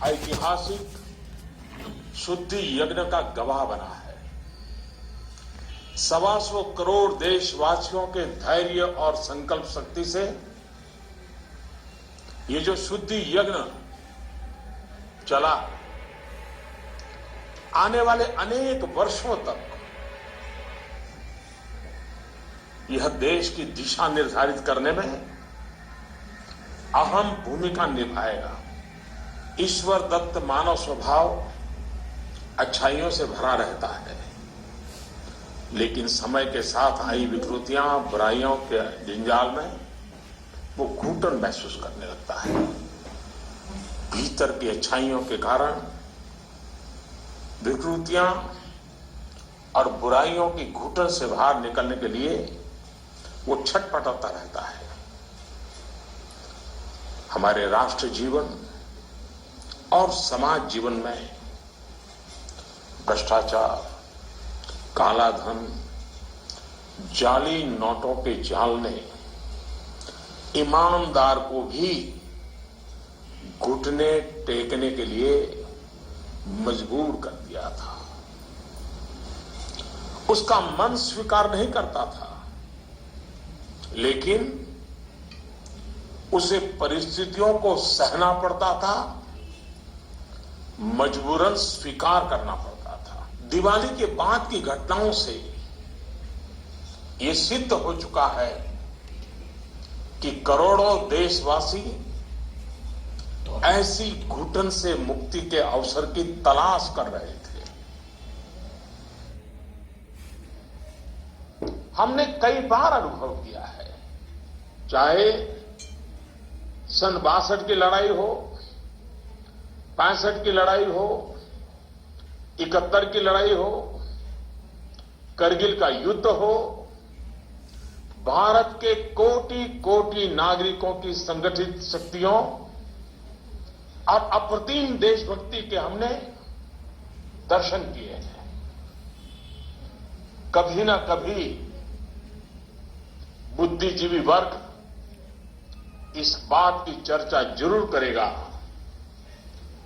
ऐतिहासिक शुद्धि यज्ञ का गवाह बना है। 125 करोड़ देशवासियों के धैर्य और संकल्प शक्ति से ये जो शुद्धि यज्ञ चला, आने वाले अनेक वर्षों तक यह देश की दिशा निर्धारित करने में अहम भूमिका निभाएगा। ईश्वर दत्त मानव स्वभाव अच्छाइयों से भरा रहता है, लेकिन समय के साथ आई विकृतियां, बुराइयों के जंजाल में वो घुटन महसूस करने लगता है। भीतर की अच्छाइयों के कारण विकृतियां और बुराइयों की घुटन से बाहर निकलने के लिए वो छटपटाता रहता है। हमारे राष्ट्र जीवन और समाज जीवन में भ्रष्टाचार, काला धन, जाली नोटों के जाल ने ईमानदार को भी घुटने टेकने के लिए मजबूर कर दिया था। उसका मन स्वीकार नहीं करता था, लेकिन उसे परिस्थितियों को सहना पड़ता था, मजबूरन स्वीकार करना पड़ता था। दिवाली के बाद की घटनाओं से यह सिद्ध हो चुका है कि करोड़ों देशवासी ऐसी घुटन से मुक्ति के अवसर की तलाश कर रहे थे। हमने कई बार अनुभव किया है, चाहे सन 62 की लड़ाई हो, 65 की लड़ाई हो, 71 की लड़ाई हो, करगिल का युद्ध हो, भारत के कोटि कोटि नागरिकों की संगठित शक्तियों और अप्रतिम देशभक्ति के हमने दर्शन किए हैं। कभी ना कभी बुद्धिजीवी वर्ग इस बात की चर्चा जरूर करेगा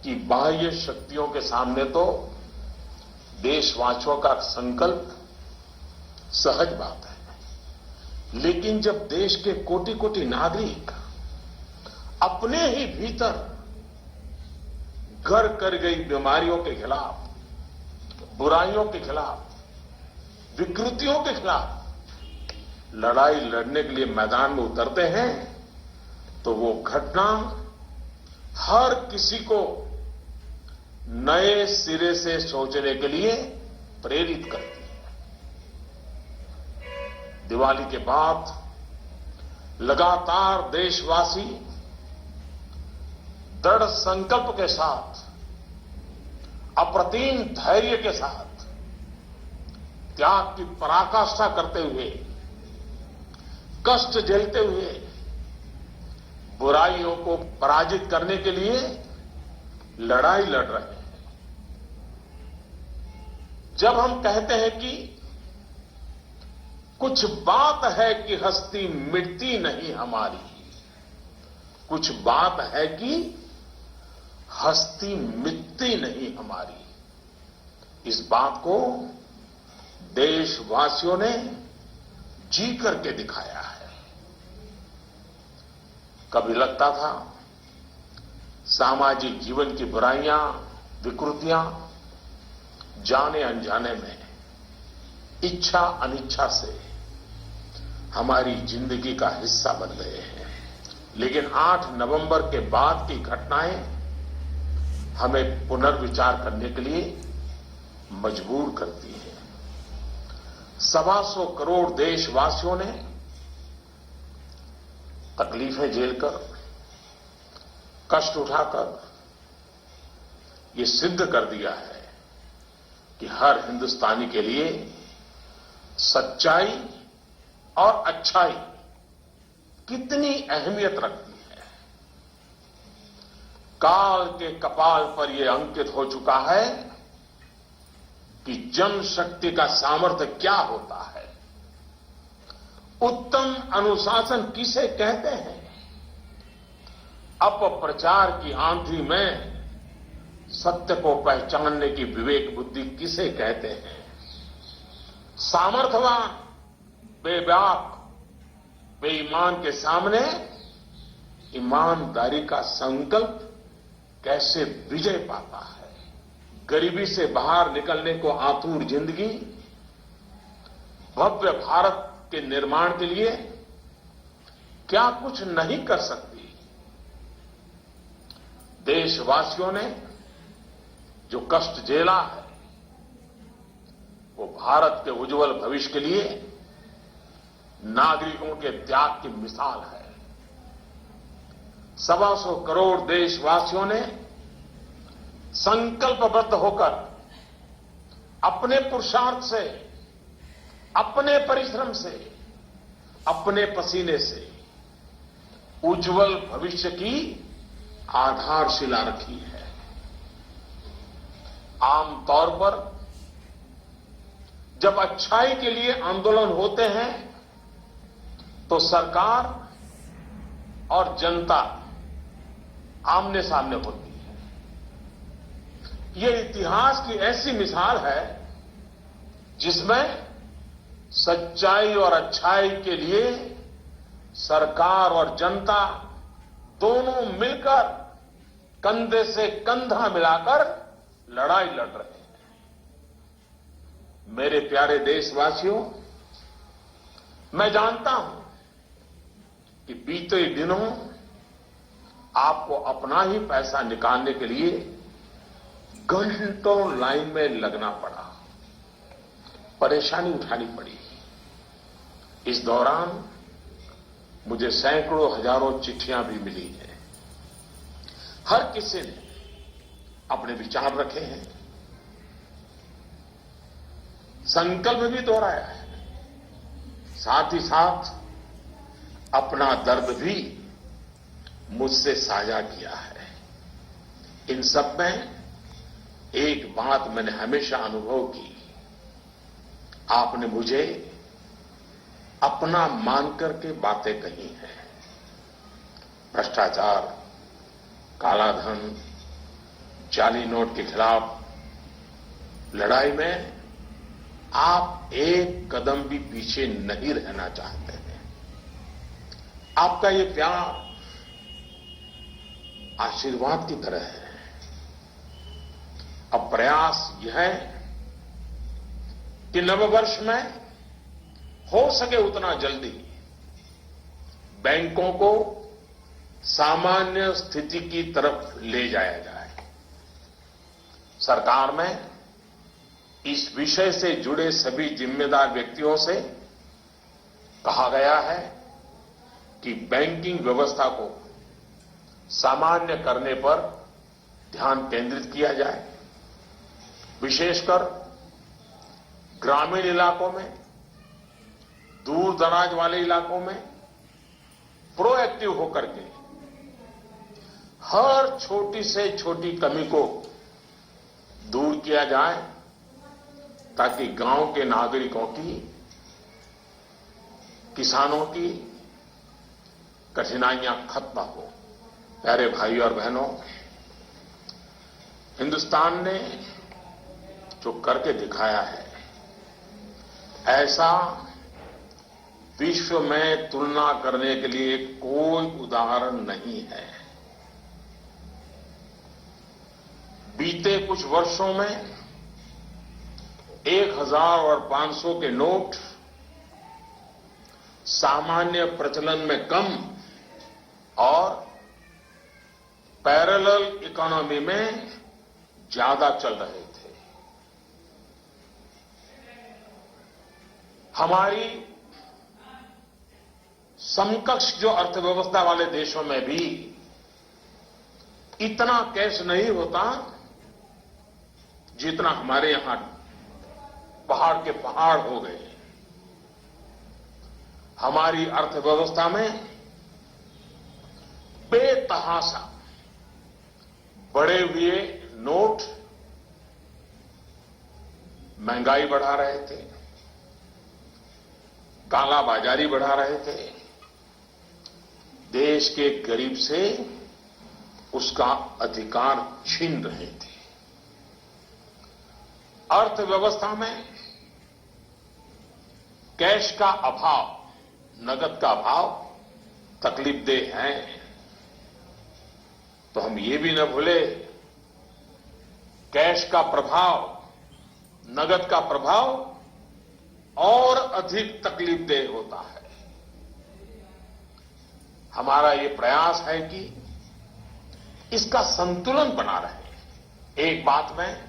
कि बाह्य शक्तियों के सामने तो देशवासियों का संकल्प सहज बात है, लेकिन जब देश के कोटि कोटि नागरिक अपने ही भीतर घर कर गई बीमारियों के खिलाफ, बुराइयों के खिलाफ, विकृतियों के खिलाफ लड़ाई लड़ने के लिए मैदान में उतरते हैं, तो वो घटना हर किसी को नए सिरे से सोचने के लिए प्रेरित करती है। दिवाली के बाद लगातार देशवासी दृढ़ संकल्प के साथ, अप्रतिम धैर्य के साथ, त्याग की पराकाष्ठा करते हुए, कष्ट झेलते हुए बुराइयों को पराजित करने के लिए लड़ाई लड़ रहे हैं। जब हम कहते हैं कि कुछ बात है कि हस्ती मिटती नहीं हमारी, कुछ बात है कि हस्ती मिटती नहीं हमारी, इस बात को देशवासियों ने जी करके दिखाया है। कभी लगता था सामाजिक जीवन की बुराइयां, विकृतियां जाने अनजाने में, इच्छा अनिच्छा से हमारी जिंदगी का हिस्सा बन गए हैं। लेकिन 8 नवंबर के बाद की घटनाएं हमें पुनर्विचार करने के लिए मजबूर करती है। 125 करोड़ देशवासियों ने तकलीफें झेलकर, कष्ट उठाकर ये सिद्ध कर दिया है कि हर हिंदुस्तानी के लिए सच्चाई और अच्छाई कितनी अहमियत रखती है। काल के कपाल पर यह अंकित हो चुका है कि जनशक्ति का सामर्थ्य क्या होता है, उत्तम अनुशासन किसे कहते हैं। अपप्रचार की आंधी में सत्य को पहचानने की विवेक बुद्धि किसे कहते हैं? सामर्थ्यवान बेबाक बेईमान के सामने ईमानदारी का संकल्प कैसे विजय पाता है? गरीबी से बाहर निकलने को आतुर जिंदगी भव्य भारत के निर्माण के लिए क्या कुछ नहीं कर सकती? देशवासियों ने जो कष्ट झेला है वो भारत के उज्जवल भविष्य के लिए नागरिकों के त्याग की मिसाल है। 125 करोड़ देशवासियों ने संकल्पबद्ध होकर अपने पुरुषार्थ से, अपने परिश्रम से, अपने पसीने से उज्जवल भविष्य की आधारशिला रखी है। आमतौर पर जब अच्छाई के लिए आंदोलन होते हैं तो सरकार और जनता आमने सामने होती है। यह इतिहास की ऐसी मिसाल है जिसमें सच्चाई और अच्छाई के लिए सरकार और जनता दोनों मिलकर कंधे से कंधा मिलाकर लड़ाई लड़ रहे हैं। मेरे प्यारे देशवासियों, मैं जानता हूं कि बीते दिनों आपको अपना ही पैसा निकालने के लिए घंटों लाइन में लगना पड़ा, परेशानी उठानी पड़ी। इस दौरान मुझे सैकड़ों हजारों चिट्ठियां भी मिली हैं। हर किसी ने अपने विचार रखे हैं, संकल्प भी दोहराया है, साथ ही साथ अपना दर्द भी मुझसे साझा किया है। इन सब में एक बात मैंने हमेशा अनुभव की, आपने मुझे अपना मानकर के बातें कही हैं। भ्रष्टाचार, कालाधन, जाली नोट के खिलाफ लड़ाई में आप एक कदम भी पीछे नहीं रहना चाहते हैं। आपका ये प्यार आशीर्वाद की तरह है। अब प्रयास यह है कि नववर्ष में हो सके उतना जल्दी बैंकों को सामान्य स्थिति की तरफ ले जाया जाए। सरकार में इस विषय से जुड़े सभी जिम्मेदार व्यक्तियों से कहा गया है कि बैंकिंग व्यवस्था को सामान्य करने पर ध्यान केंद्रित किया जाए। विशेषकर ग्रामीण इलाकों में, दूर दराज वाले इलाकों में प्रोएक्टिव होकर के हर छोटी से छोटी कमी को दूर किया जाए ताकि गांव के नागरिकों की, किसानों की कठिनाइयां खत्म हो। प्यारे भाई और बहनों, हिंदुस्तान ने जो करके दिखाया है ऐसा विश्व में तुलना करने के लिए कोई उदाहरण नहीं है। बीते कुछ वर्षों में 1000 और 500 के नोट सामान्य प्रचलन में कम और पैरेलल इकोनॉमी में ज्यादा चल रहे थे। हमारी समकक्ष जो अर्थव्यवस्था वाले देशों में भी इतना कैश नहीं होता जितना हमारे यहां पहाड़ के पहाड़ हो गए। हमारी अर्थव्यवस्था में बेतहाशा बढ़े हुए नोट महंगाई बढ़ा रहे थे, कालाबाजारी बढ़ा रहे थे, देश के गरीब से उसका अधिकार छीन रहे थे। अर्थव्यवस्था में कैश का अभाव, नकद का अभाव तकलीफदेह है। तो हम ये भी न भूले, कैश का प्रभाव, नगद का प्रभाव और अधिक तकलीफदेह होता है। हमारा ये प्रयास है कि इसका संतुलन बना रहे। एक बात में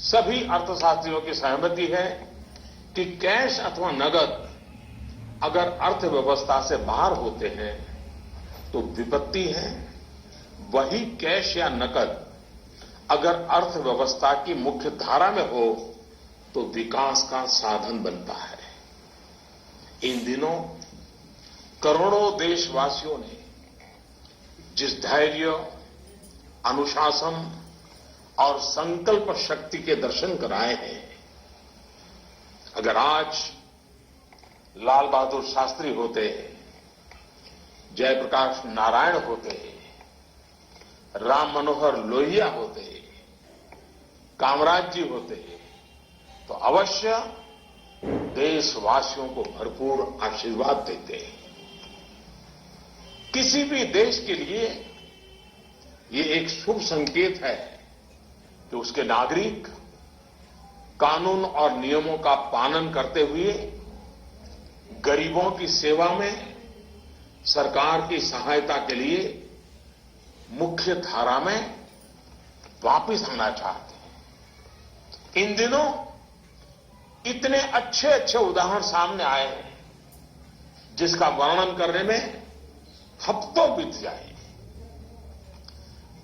सभी अर्थशास्त्रियों की सहमति है कि कैश अथवा नगद अगर अर्थव्यवस्था से बाहर होते हैं तो विपत्ति है। वही कैश या नकद अगर अर्थव्यवस्था की मुख्य धारा में हो तो विकास का साधन बनता है। इन दिनों करोड़ों देशवासियों ने जिस धैर्य, अनुशासन और संकल्प शक्ति के दर्शन कराए हैं, अगर आज लाल बहादुर शास्त्री होते, जयप्रकाश नारायण होते, राम मनोहर लोहिया होते, कामराज जी होते, तो अवश्य देशवासियों को भरपूर आशीर्वाद देते। किसी भी देश के लिए ये एक शुभ संकेत है कि उसके नागरिक कानून और नियमों का पालन करते हुए गरीबों की सेवा में, सरकार की सहायता के लिए मुख्य धारा में वापस आना चाहते हैं। इन दिनों इतने अच्छे अच्छे उदाहरण सामने आए हैं जिसका वर्णन करने में हफ्तों बीत जाए।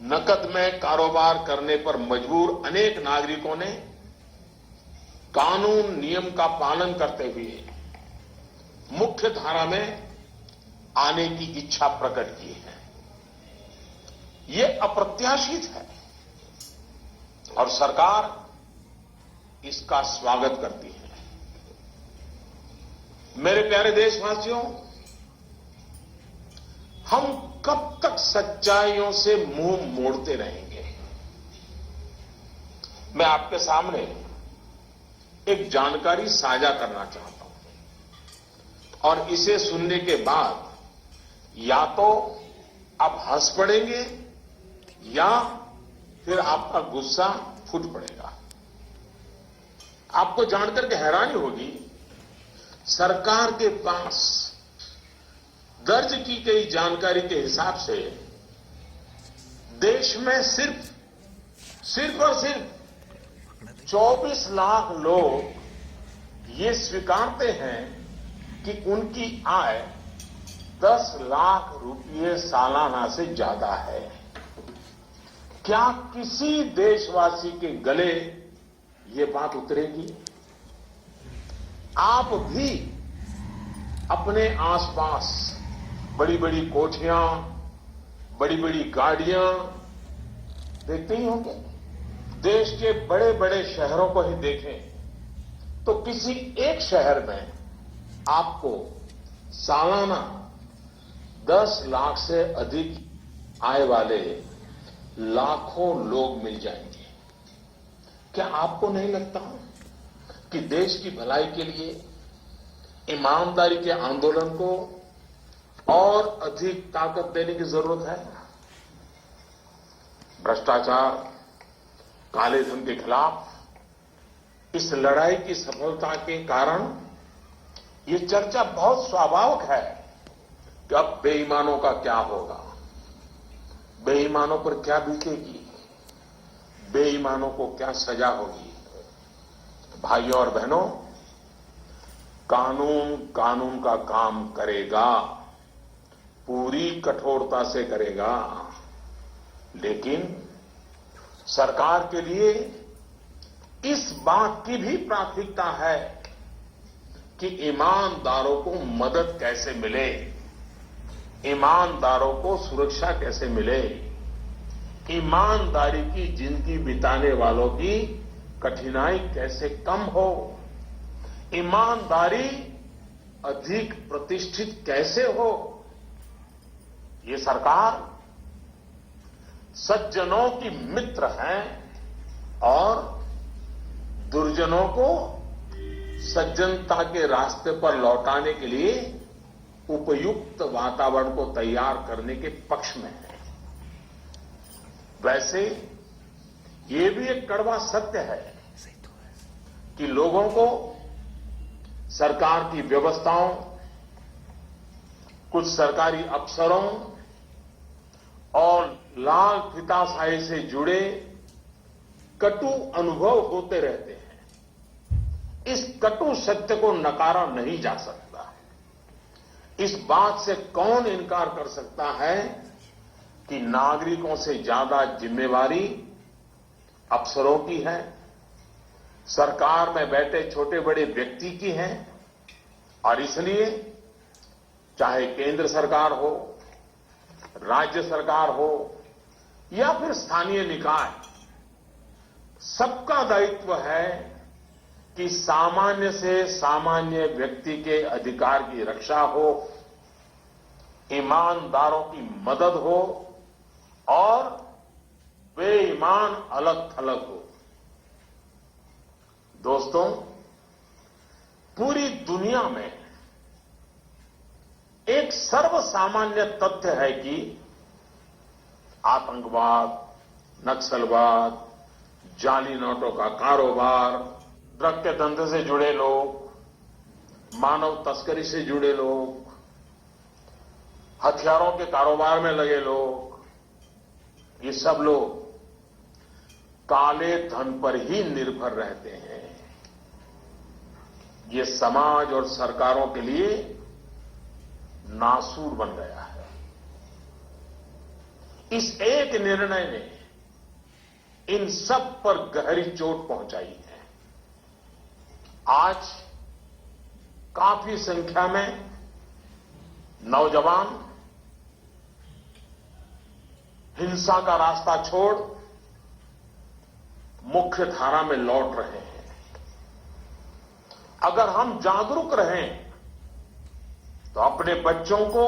नकद में कारोबार करने पर मजबूर अनेक नागरिकों ने कानून नियम का पालन करते हुए मुख्य धारा में आने की इच्छा प्रकट की है। ये अप्रत्याशित है और सरकार इसका स्वागत करती है। मेरे प्यारे देशवासियों, हम कब तक सच्चाइयों से मुंह मोड़ते रहेंगे? मैं आपके सामने एक जानकारी साझा करना चाहता हूं और इसे सुनने के बाद या तो आप हंस पड़ेंगे या फिर आपका गुस्सा फूट पड़ेगा। आपको जानकर के हैरानी होगी, सरकार के पास दर्ज की गई जानकारी के हिसाब से देश में सिर्फ और सिर्फ 24 लाख लोग ये स्वीकारते हैं कि उनकी आय 10 लाख रुपये सालाना से ज्यादा है। क्या किसी देशवासी के गले ये बात उतरेगी? आप भी अपने आसपास बड़ी बड़ी कोठियां, बड़ी बड़ी गाड़ियां देखते ही होंगे। देश के बड़े बड़े शहरों को ही देखें तो किसी एक शहर में आपको सालाना 10 लाख से अधिक आय वाले लाखों लोग मिल जाएंगे। क्या आपको नहीं लगता कि देश की भलाई के लिए ईमानदारी के आंदोलन को और अधिक ताकत देने की जरूरत है? भ्रष्टाचार, काले धन के खिलाफ इस लड़ाई की सफलता के कारण ये चर्चा बहुत स्वाभाविक है कि अब बेईमानों का क्या होगा, बेईमानों पर क्या बीतेगी, बेईमानों को क्या सजा होगी। भाइयों और बहनों, कानून का काम करेगा, पूरी कठोरता से करेगा, लेकिन सरकार के लिए इस बात की भी प्राथमिकता है कि ईमानदारों को मदद कैसे मिले, ईमानदारों को सुरक्षा कैसे मिले, ईमानदारी की जिंदगी बिताने वालों की कठिनाई कैसे कम हो, ईमानदारी अधिक प्रतिष्ठित कैसे हो। ये सरकार सज्जनों की मित्र है और दुर्जनों को सज्जनता के रास्ते पर लौटाने के लिए उपयुक्त वातावरण को तैयार करने के पक्ष में है। वैसे ये भी एक कड़वा सत्य है कि लोगों को सरकार की व्यवस्थाओं, कुछ सरकारी अफसरों और लाल फीताशाही से जुड़े कटु अनुभव होते रहते हैं। इस कटु सत्य को नकारा नहीं जा सकता। इस बात से कौन इनकार कर सकता है कि नागरिकों से ज्यादा जिम्मेवारी अफसरों की है, सरकार में बैठे छोटे बड़े व्यक्ति की है, और इसलिए चाहे केंद्र सरकार हो, राज्य सरकार हो या फिर स्थानीय निकाय, सबका दायित्व है कि सामान्य से सामान्य व्यक्ति के अधिकार की रक्षा हो, ईमानदारों की मदद हो और बेईमान अलग थलग हो। दोस्तों, पूरी दुनिया में एक सर्वसामान्य तथ्य है कि आतंकवाद, नक्सलवाद, जाली नोटों का कारोबार, ड्रग के धंधे से जुड़े लोग, मानव तस्करी से जुड़े लोग, हथियारों के कारोबार में लगे लोग, ये सब लोग काले धन पर ही निर्भर रहते हैं। ये समाज और सरकारों के लिए नासूर बन गया है। इस एक निर्णय ने इन सब पर गहरी चोट पहुंचाई है। आज काफी संख्या में नौजवान हिंसा का रास्ता छोड़ मुख्य धारा में लौट रहे हैं। अगर हम जागरूक रहें तो अपने बच्चों को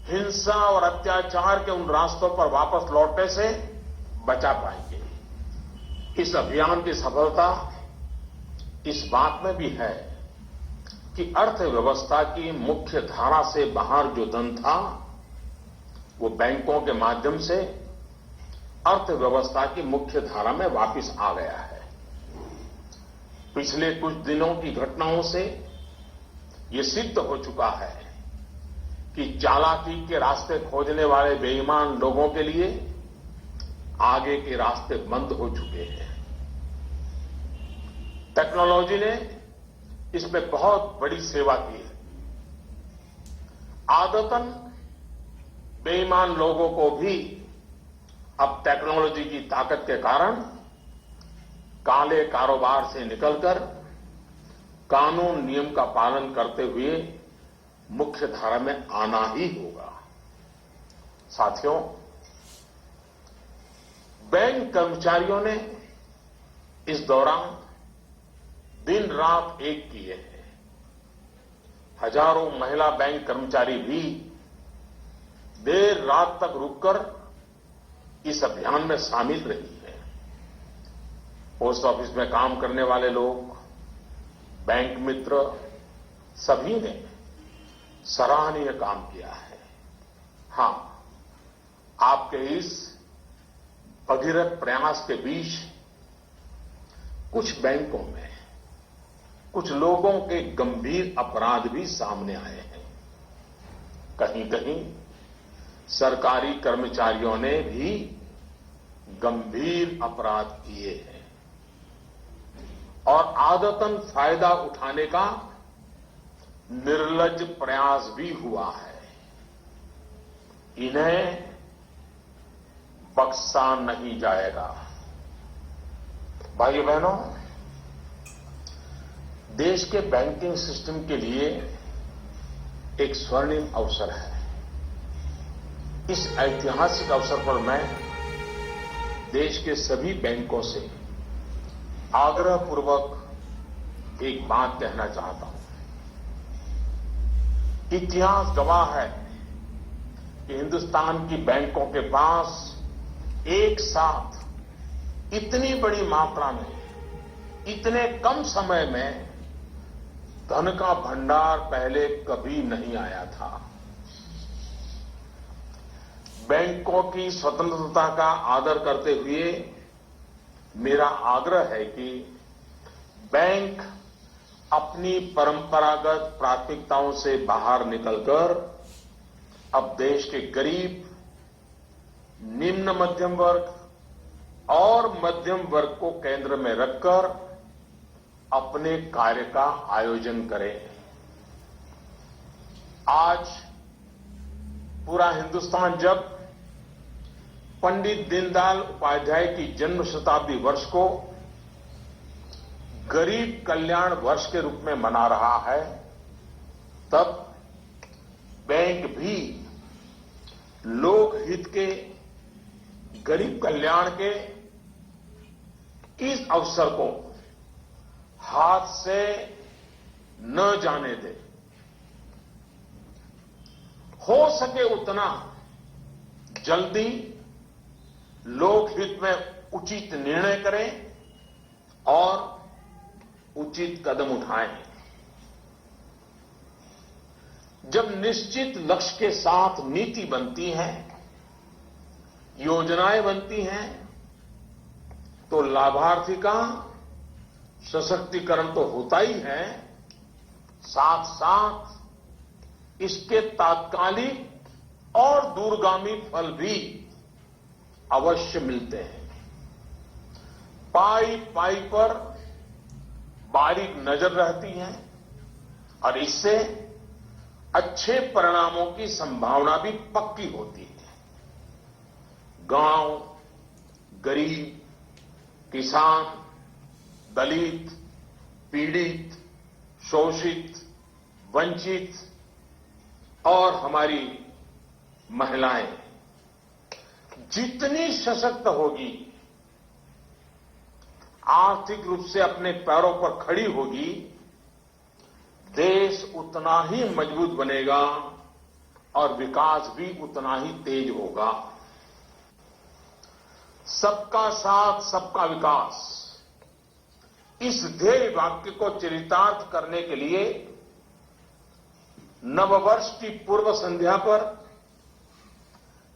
हिंसा और अत्याचार के उन रास्तों पर वापस लौटने से बचा पाएंगे। इस अभियान की सफलता इस बात में भी है कि अर्थव्यवस्था की मुख्य धारा से बाहर जो धन था वो बैंकों के माध्यम से अर्थव्यवस्था की मुख्य धारा में वापस आ गया है। पिछले कुछ दिनों की घटनाओं से ये सिद्ध हो चुका है कि चालाकी के रास्ते खोजने वाले बेईमान लोगों के लिए आगे के रास्ते बंद हो चुके हैं। टेक्नोलॉजी ने इसमें बहुत बड़ी सेवा की है। आदतन बेईमान लोगों को भी अब टेक्नोलॉजी की ताकत के कारण काले कारोबार से निकलकर कानून नियम का पालन करते हुए मुख्य धारा में आना ही होगा। साथियों, बैंक कर्मचारियों ने इस दौरान दिन रात एक किए हैं। हजारों महिला बैंक कर्मचारी भी देर रात तक रुककर इस अभियान में शामिल रही है। पोस्ट ऑफिस में काम करने वाले लोग, बैंक मित्र, सभी ने सराहनीय काम किया है। हां, आपके इस भगीरथ प्रयास के बीच कुछ बैंकों में कुछ लोगों के गंभीर अपराध भी सामने आए हैं। कहीं कहीं सरकारी कर्मचारियों ने भी गंभीर अपराध किए हैं और आदतन फायदा उठाने का निर्लज्ज प्रयास भी हुआ है। इन्हें बख्शा नहीं जाएगा। भाइयों बहनों, देश के बैंकिंग सिस्टम के लिए एक स्वर्णिम अवसर है। इस ऐतिहासिक अवसर पर मैं देश के सभी बैंकों से आग्रहपूर्वक एक बात कहना चाहता हूं। इतिहास गवाह है कि हिंदुस्तान की बैंकों के पास एक साथ इतनी बड़ी मात्रा में इतने कम समय में धन का भंडार पहले कभी नहीं आया था। बैंकों की स्वतंत्रता का आदर करते हुए मेरा आग्रह है कि बैंक अपनी परंपरागत प्राथमिकताओं से बाहर निकलकर अब देश के गरीब, निम्न मध्यम वर्ग और मध्यम वर्ग को केंद्र में रखकर अपने कार्य का आयोजन करें। आज पूरा हिंदुस्तान जब पंडित दीनदयाल उपाध्याय की जन्म शताब्दी वर्ष को गरीब कल्याण वर्ष के रूप में मना रहा है, तब बैंक भी लोकहित के, गरीब कल्याण के इस अवसर को हाथ से न जाने दे। हो सके उतना जल्दी लोकहित में उचित निर्णय करें और उचित कदम उठाएं। जब निश्चित लक्ष्य के साथ नीति बनती है, योजनाएं बनती हैं, तो लाभार्थी का सशक्तिकरण तो होता ही है, साथ साथ इसके तात्कालिक और दूरगामी फल भी अवश्य मिलते हैं। पाई पाई पर बारीक नजर रहती है और इससे अच्छे परिणामों की संभावना भी पक्की होती है। गांव, गरीब, किसान, दलित, पीड़ित, शोषित, वंचित और हमारी महिलाएं जितनी सशक्त होगी, आर्थिक रूप से अपने पैरों पर खड़ी होगी, देश उतना ही मजबूत बनेगा और विकास भी उतना ही तेज होगा। सबका साथ, सबका विकास, इस ध्येय वाक्य को चरितार्थ करने के लिए नववर्ष की पूर्व संध्या पर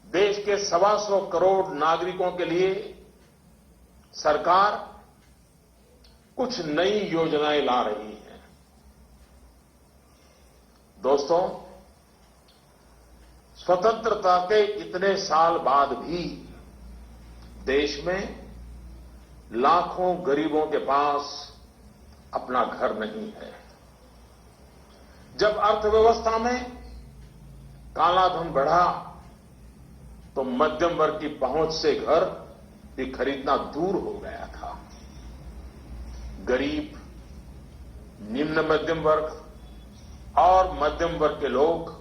देश के 125 करोड़ नागरिकों के लिए सरकार कुछ नई योजनाएं ला रही है। दोस्तों, स्वतंत्रता के इतने साल बाद भी देश में लाखों गरीबों के पास अपना घर नहीं है। जब अर्थव्यवस्था में काला धन बढ़ा तो मध्यम वर्ग की पहुंच से घर भी खरीदना दूर हो गया था। गरीब, निम्न मध्यम वर्ग और मध्यम वर्ग के लोग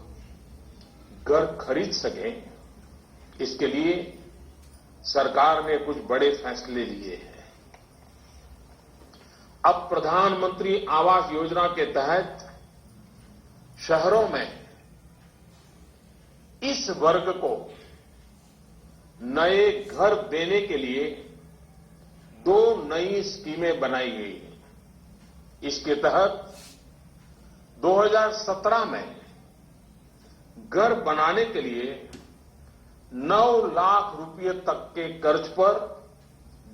घर खरीद सकें, इसके लिए सरकार ने कुछ बड़े फैसले लिए हैं। अब प्रधानमंत्री आवास योजना के तहत शहरों में इस वर्ग को नए घर देने के लिए 2 नई स्कीमें बनाई गई हैं। इसके तहत 2017 में घर बनाने के लिए 9 लाख रुपए तक के कर्ज पर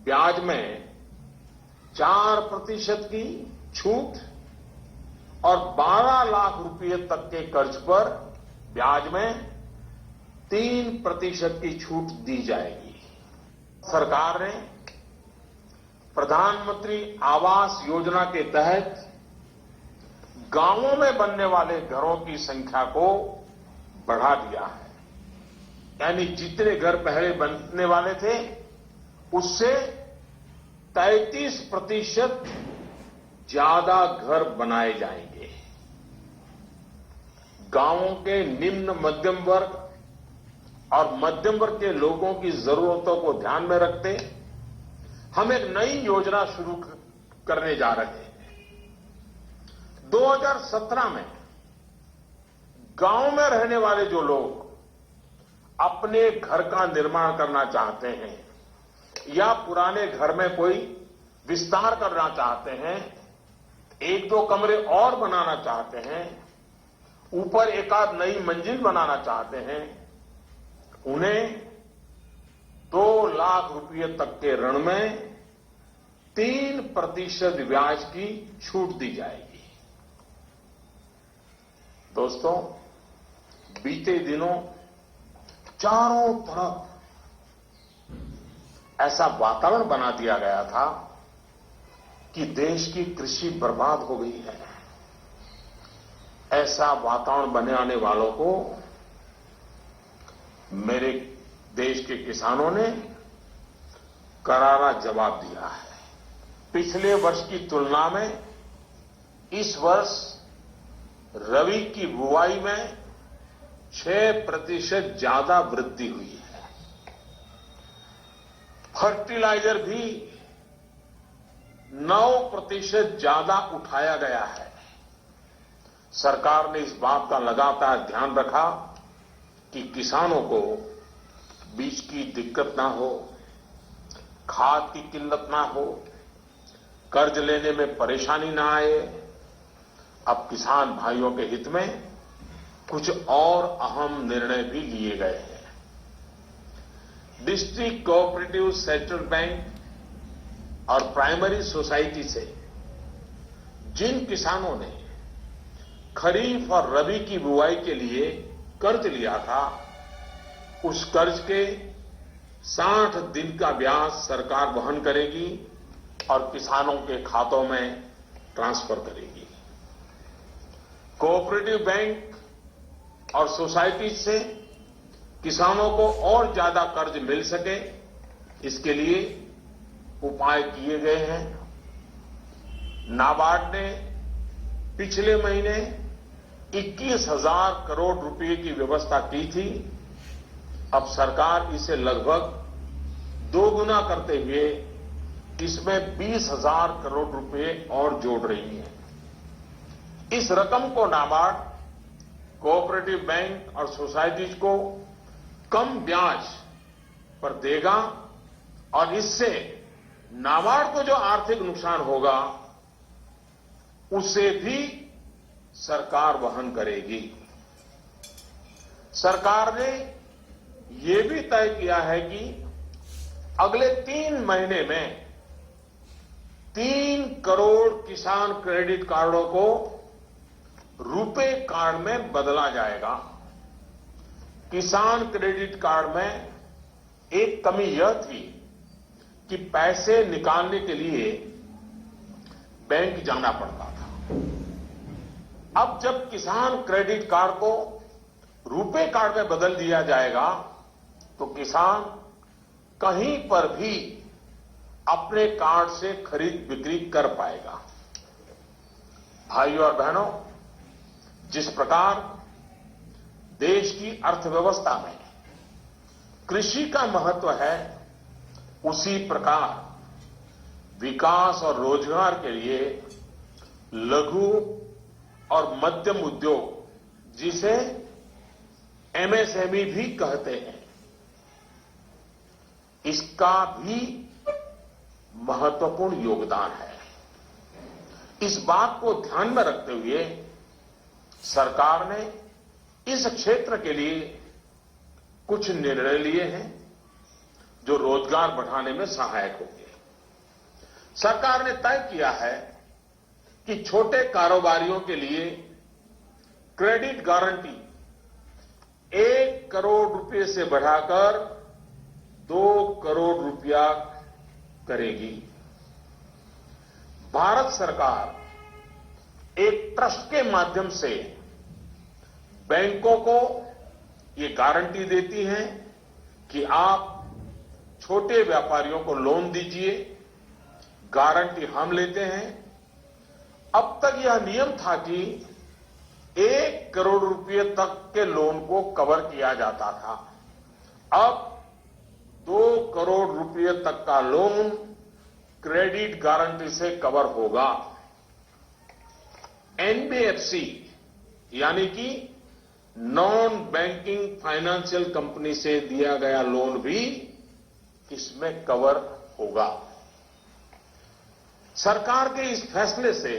ब्याज में 4% की छूट और 12 लाख रुपए तक के कर्ज पर ब्याज में 3% की छूट दी जाएगी। सरकार ने प्रधानमंत्री आवास योजना के तहत गांवों में बनने वाले घरों की संख्या को बढ़ा दिया है। यानी जितने घर पहले बनने वाले थे उससे 33% ज्यादा घर बनाए जाएंगे। गांवों के निम्न मध्यम वर्ग और मध्यम वर्ग के लोगों की जरूरतों को ध्यान में रखते हम एक नई योजना शुरू करने जा रहे हैं। 2017 में गांव में रहने वाले जो लोग अपने घर का निर्माण करना चाहते हैं या पुराने घर में कोई विस्तार करना चाहते हैं, एक दो कमरे और बनाना चाहते हैं, ऊपर एक आध नई मंजिल बनाना चाहते हैं, उन्हें 2 लाख रुपये तक के ऋण में 3% ब्याज की छूट दी जाएगी। दोस्तों, बीते दिनों चारों तरफ ऐसा वातावरण बना दिया गया था कि देश की कृषि बर्बाद हो गई है। ऐसा वातावरण बनाने वालों को मेरे देश के किसानों ने करारा जवाब दिया है। पिछले वर्ष की तुलना में इस वर्ष रबी की बुआई में 6% ज्यादा वृद्धि हुई है। फर्टिलाइजर भी 9% ज्यादा उठाया गया है। सरकार ने इस बात का लगातार ध्यान रखा कि किसानों को बीज की दिक्कत ना हो, खाद की किल्लत ना हो, कर्ज लेने में परेशानी ना आए। अब किसान भाइयों के हित में कुछ और अहम निर्णय भी लिए गए हैं। डिस्ट्रिक्ट कोऑपरेटिव सेंट्रल बैंक और प्राइमरी सोसाइटी से जिन किसानों ने खरीफ और रबी की बुआई के लिए कर्ज लिया था, उस कर्ज के 60 दिन का ब्याज सरकार वहन करेगी और किसानों के खातों में ट्रांसफर करेगी। कोऑपरेटिव बैंक और सोसाइटी से किसानों को और ज्यादा कर्ज मिल सके, इसके लिए उपाय किए गए हैं। नाबार्ड ने पिछले महीने 21,000 करोड़ रुपए की व्यवस्था की थी। अब सरकार इसे लगभग 2 गुना करते हुए इसमें 20,000 करोड़ रुपए और जोड़ रही है। इस रकम को नाबार्ड, कोऑपरेटिव बैंक और सोसाइटीज को कम ब्याज पर देगा और इससे नाबार्ड को जो आर्थिक नुकसान होगा उसे भी सरकार वहन करेगी। सरकार ने यह भी तय किया है कि अगले 3 महीने में 3 करोड़ किसान क्रेडिट कार्डों को रुपे कार्ड में बदला जाएगा। किसान क्रेडिट कार्ड में एक कमी यह थी कि पैसे निकालने के लिए बैंक जाना पड़ता था। अब जब किसान क्रेडिट कार्ड को रुपे कार्ड में बदल दिया जाएगा तो किसान कहीं पर भी अपने कार्ड से खरीद बिक्री कर पाएगा। भाइयों और बहनों, जिस प्रकार देश की अर्थव्यवस्था में कृषि का महत्व है, उसी प्रकार विकास और रोजगार के लिए लघु और मध्यम उद्योग, जिसे एमएसएमई भी कहते हैं, इसका भी महत्वपूर्ण योगदान है। इस बात को ध्यान में रखते हुए सरकार ने इस क्षेत्र के लिए कुछ निर्णय लिए हैं जो रोजगार बढ़ाने में सहायक होंगे। सरकार ने तय किया है कि छोटे कारोबारियों के लिए क्रेडिट गारंटी 1 करोड़ रुपए से बढ़ाकर 2 करोड़ रुपया करेगी। भारत सरकार एक ट्रस्ट के माध्यम से बैंकों को ये गारंटी देती है कि आप छोटे व्यापारियों को लोन दीजिए, गारंटी हम लेते हैं। अब तक यह नियम था कि 1 करोड़ रुपए तक के लोन को कवर किया जाता था। अब 2 करोड़ रुपए तक का लोन क्रेडिट गारंटी से कवर होगा। एनबीएफसी यानी कि नॉन बैंकिंग फाइनेंशियल कंपनी से दिया गया लोन भी इसमें कवर होगा। सरकार के इस फैसले से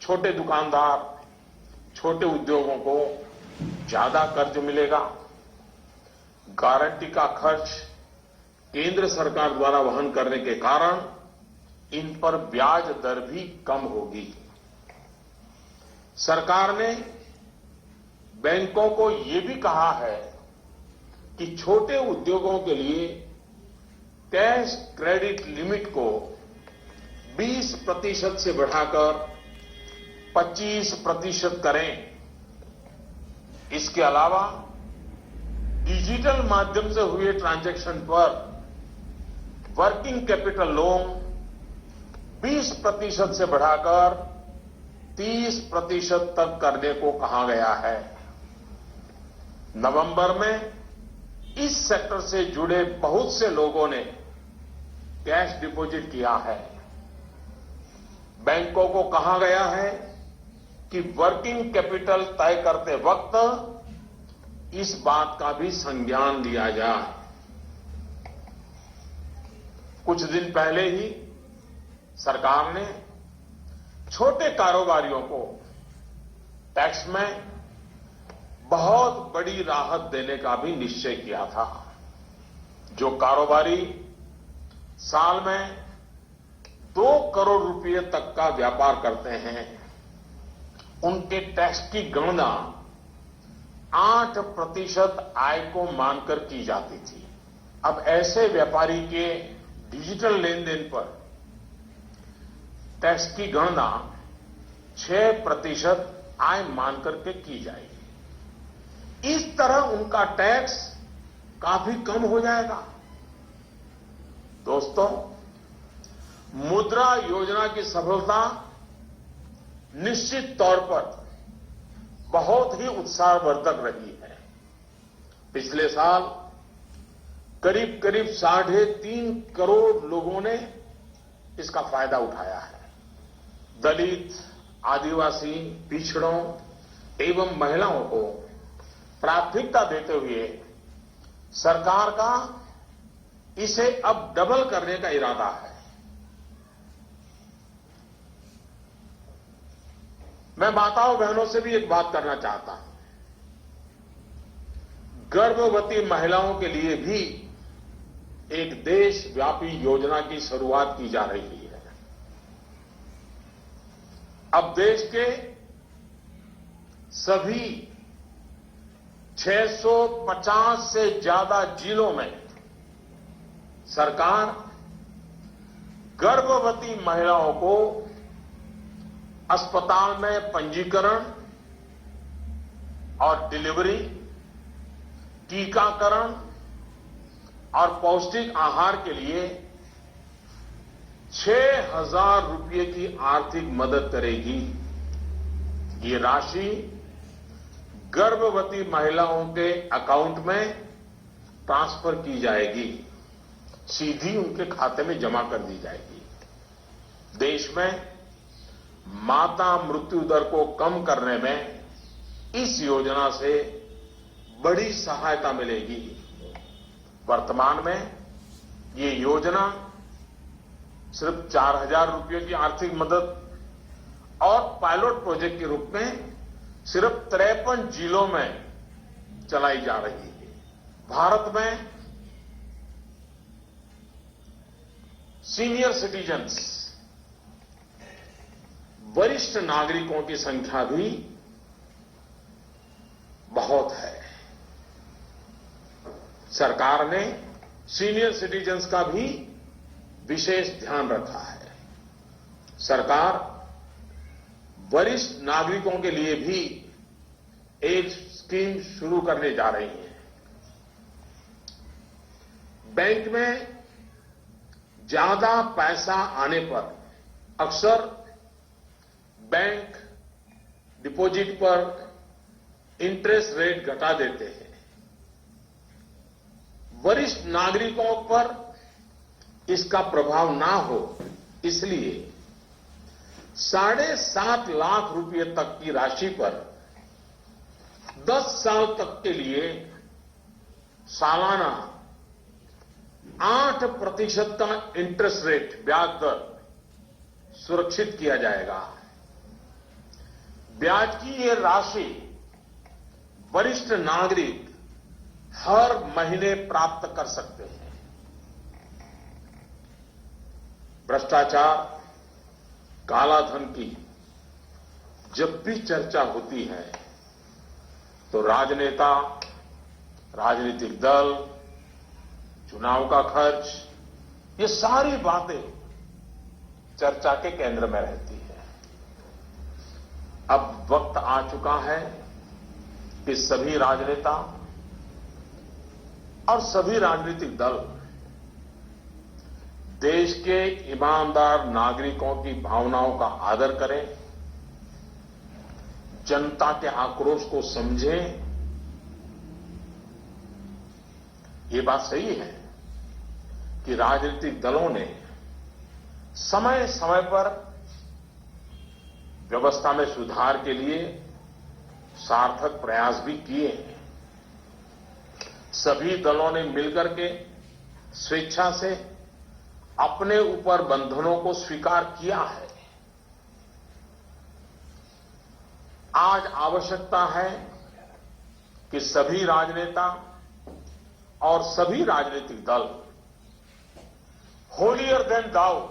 छोटे दुकानदार, छोटे उद्योगों को ज्यादा कर्ज मिलेगा। गारंटी का खर्च केंद्र सरकार द्वारा वहन करने के कारण इन पर ब्याज दर भी कम होगी। सरकार ने बैंकों को ये भी कहा है कि छोटे उद्योगों के लिए कैश क्रेडिट लिमिट को 20% से बढ़ाकर 25% करें। इसके अलावा डिजिटल माध्यम से हुए ट्रांजैक्शन पर वर्किंग कैपिटल लोन 20% से बढ़ाकर 30% तक करने को कहा गया है। नवंबर में इस सेक्टर से जुड़े बहुत से लोगों ने कैश डिपॉजिट किया है। बैंकों को कहा गया है कि वर्किंग कैपिटल तय करते वक्त इस बात का भी संज्ञान लिया जाए। कुछ दिन पहले ही सरकार ने छोटे कारोबारियों को टैक्स में बहुत बड़ी राहत देने का भी निश्चय किया था। जो कारोबारी साल में 2 करोड़ रुपए तक का व्यापार करते हैं, उनके टैक्स की गणना 8% आय को मानकर की जाती थी। अब ऐसे व्यापारी के डिजिटल लेन देन पर टैक्स की गणना 6% आय मानकर के की जाएगी। इस तरह उनका टैक्स काफी कम हो जाएगा। दोस्तों, मुद्रा योजना की सफलता निश्चित तौर पर बहुत ही उत्साहवर्धक रही है। पिछले साल करीब 3.5 करोड़ लोगों ने इसका फायदा उठाया है। दलित, आदिवासी, पिछड़ों एवं महिलाओं को प्राथमिकता देते हुए सरकार का इसे अब डबल करने का इरादा है। मैं माताओं बहनों से भी एक बात करना चाहता हूं। गर्भवती महिलाओं के लिए भी एक देशव्यापी योजना की शुरुआत की जा रही है। अब देश के सभी 650 से ज्यादा जिलों में सरकार गर्भवती महिलाओं को अस्पताल में पंजीकरण और डिलीवरी, टीकाकरण और पौष्टिक आहार के लिए 6,000 रुपये की आर्थिक मदद करेगी। ये राशि गर्भवती महिलाओं के अकाउंट में ट्रांसफर की जाएगी, सीधी उनके खाते में जमा कर दी जाएगी। देश में माता मृत्यु दर को कम करने में इस योजना से बड़ी सहायता मिलेगी। वर्तमान में ये योजना सिर्फ 4,000 रुपये की आर्थिक मदद और पायलट प्रोजेक्ट के रूप में सिर्फ 53 जिलों में चलाई जा रही है। भारत में सीनियर सिटीजन्स, वरिष्ठ नागरिकों की संख्या भी बहुत है। सरकार ने सीनियर सिटीजन्स का भी विशेष ध्यान रखा है। सरकार वरिष्ठ नागरिकों के लिए भी एक स्कीम शुरू करने जा रही है। बैंक में ज्यादा पैसा आने पर अक्सर बैंक डिपॉजिट पर इंटरेस्ट रेट घटा देते हैं। वरिष्ठ नागरिकों पर इसका प्रभाव ना हो, इसलिए 7.5 लाख रुपए तक की राशि पर 10 साल तक के लिए सालाना 8% का इंटरेस्ट रेट ब्याज दर सुरक्षित किया जाएगा। ब्याज की ये राशि वरिष्ठ नागरिक हर महीने प्राप्त कर सकते हैं। भ्रष्टाचार, कालाधन की जब भी चर्चा होती है तो राजनेता, राजनीतिक दल, चुनाव का खर्च, ये सारी बातें चर्चा के केंद्र में रहती है। अब वक्त आ चुका है कि सभी राजनेता और सभी राजनीतिक दल देश के ईमानदार नागरिकों की भावनाओं का आदर करें, जनता के आक्रोश को समझें। ये बात सही है कि राजनीतिक दलों ने समय समय पर व्यवस्था में सुधार के लिए सार्थक प्रयास भी किए हैं। सभी दलों ने मिलकर के स्वेच्छा से अपने ऊपर बंधनों को स्वीकार किया है। आज आवश्यकता है कि सभी राजनेता और सभी राजनीतिक दल होलियर देन दाउ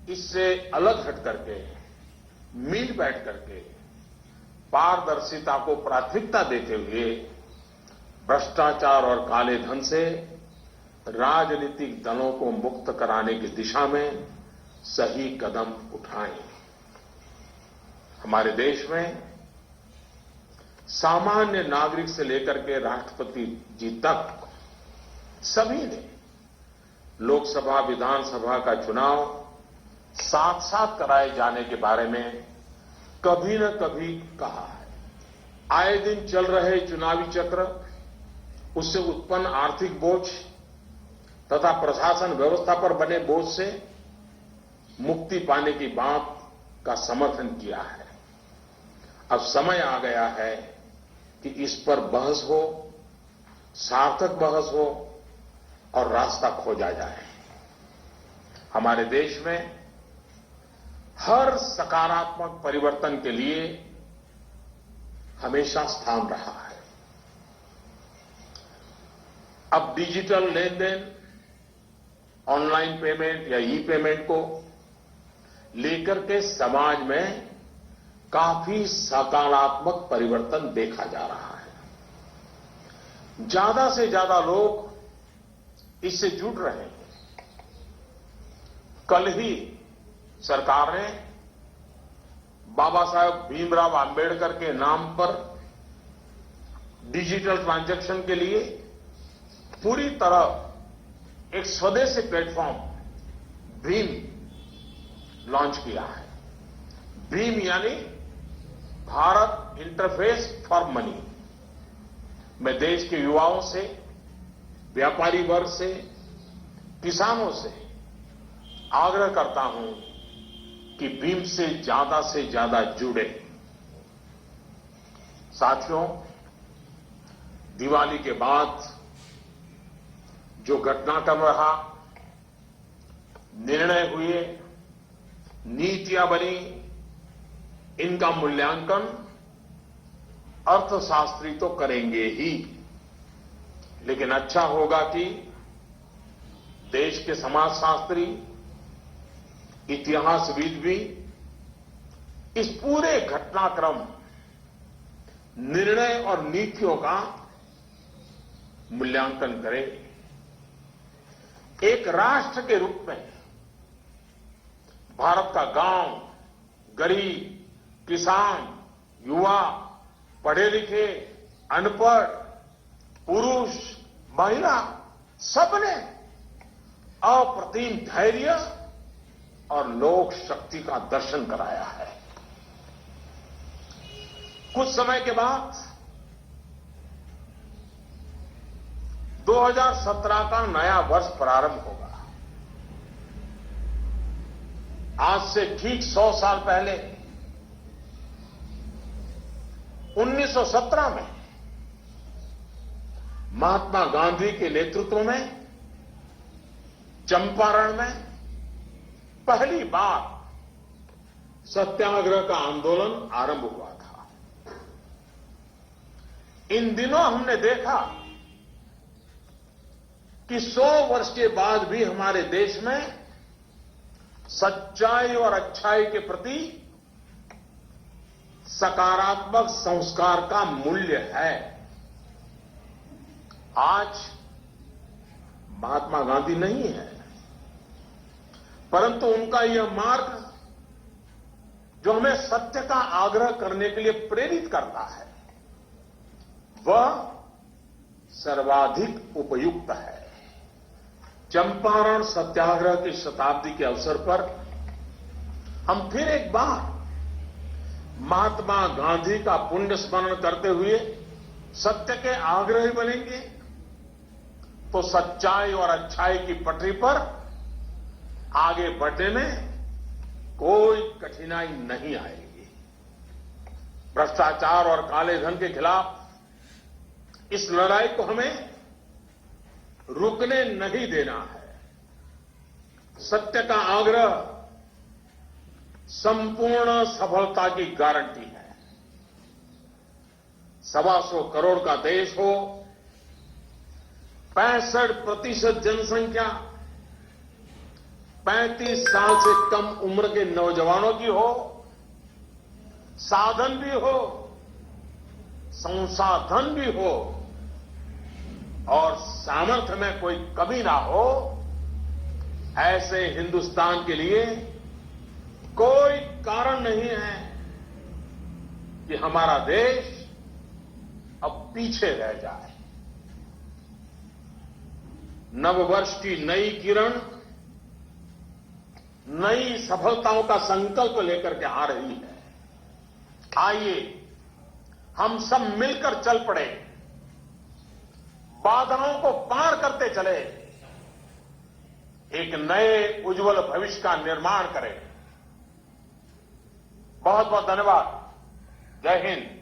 इससे अलग हट करके, मिल बैठ करके पारदर्शिता को प्राथमिकता देते हुए भ्रष्टाचार और काले धन से राजनीतिक दलों को मुक्त कराने की दिशा में सही कदम उठाएं। हमारे देश में सामान्य नागरिक से लेकर के राष्ट्रपति जी तक सभी ने लोकसभा, विधानसभा का चुनाव साथ साथ कराए जाने के बारे में कभी न कभी कहा है। आए दिन चल रहे चुनावी चक्र, उससे उत्पन्न आर्थिक बोझ तथा प्रशासन व्यवस्था पर बने बोझ से मुक्ति पाने की बात का समर्थन किया है। अब समय आ गया है कि इस पर बहस हो, सार्थक बहस हो और रास्ता खोजा जाए। हमारे देश में हर सकारात्मक परिवर्तन के लिए हमेशा स्थान रहा है। अब डिजिटल लेन देन, ऑनलाइन पेमेंट या ई पेमेंट को लेकर के समाज में काफी सकारात्मक परिवर्तन देखा जा रहा है। ज्यादा से ज्यादा लोग इससे जुड़ रहे हैं। कल ही सरकार ने बाबा साहेब भीमराव आंबेडकर के नाम पर डिजिटल ट्रांजैक्शन के लिए पूरी तरह एक स्वदेशी प्लेटफॉर्म भीम लॉन्च किया है। भीम यानी भारत इंटरफेस फॉर मनी। मैं देश के युवाओं से, व्यापारी वर्ग से, किसानों से आग्रह करता हूं कि भीम से ज्यादा जुड़े। साथियों, दिवाली के बाद जो घटनाक्रम रहा, निर्णय हुए, नीतियां बनी, इनका मूल्यांकन अर्थशास्त्री तो करेंगे ही, लेकिन अच्छा होगा कि देश के समाजशास्त्री, इतिहासविद भी इस पूरे घटनाक्रम, निर्णय और नीतियों का मूल्यांकन करें। एक राष्ट्र के रूप में भारत का गांव, गरीब, किसान, युवा, पढ़े लिखे, अनपढ़, पुरुष, महिला, सबने अप्रतिम धैर्य और लोक शक्ति का दर्शन कराया है। कुछ समय के बाद 2017 का नया वर्ष प्रारंभ होगा। आज से ठीक 100 साल पहले 1917 में महात्मा गांधी के नेतृत्व में चंपारण में पहली बार सत्याग्रह का आंदोलन आरंभ हुआ था। इन दिनों हमने देखा कि 100 वर्ष के बाद भी हमारे देश में सच्चाई और अच्छाई के प्रति सकारात्मक संस्कार का मूल्य है। आज महात्मा गांधी नहीं है, परंतु उनका यह मार्ग जो हमें सत्य का आग्रह करने के लिए प्रेरित करता है, वह सर्वाधिक उपयुक्त है। चंपारण सत्याग्रह की शताब्दी के अवसर पर हम फिर एक बार महात्मा गांधी का पुण्य स्मरण करते हुए सत्य के आग्रही बनेंगे तो सच्चाई और अच्छाई की पटरी पर आगे बढ़ने में कोई कठिनाई नहीं आएगी। भ्रष्टाचार और काले धन के खिलाफ इस लड़ाई को हमें रुकने नहीं देना है। सत्य का आग्रह संपूर्ण सफलता की गारंटी है। 125 करोड़ का देश हो, 65% जनसंख्या 35 साल से कम उम्र के नौजवानों की हो, साधन भी हो, संसाधन भी हो और सामर्थ्य में कोई कमी ना हो, ऐसे हिंदुस्तान के लिए कोई कारण नहीं है कि हमारा देश अब पीछे रह जाए। नववर्ष की नई किरण नई सफलताओं का संकल्प लेकर के आ रही है। आइए हम सब मिलकर चल पड़े, बाधाओं को पार करते चले, एक नए उज्जवल भविष्य का निर्माण करें। बहुत बहुत धन्यवाद। जय हिंद।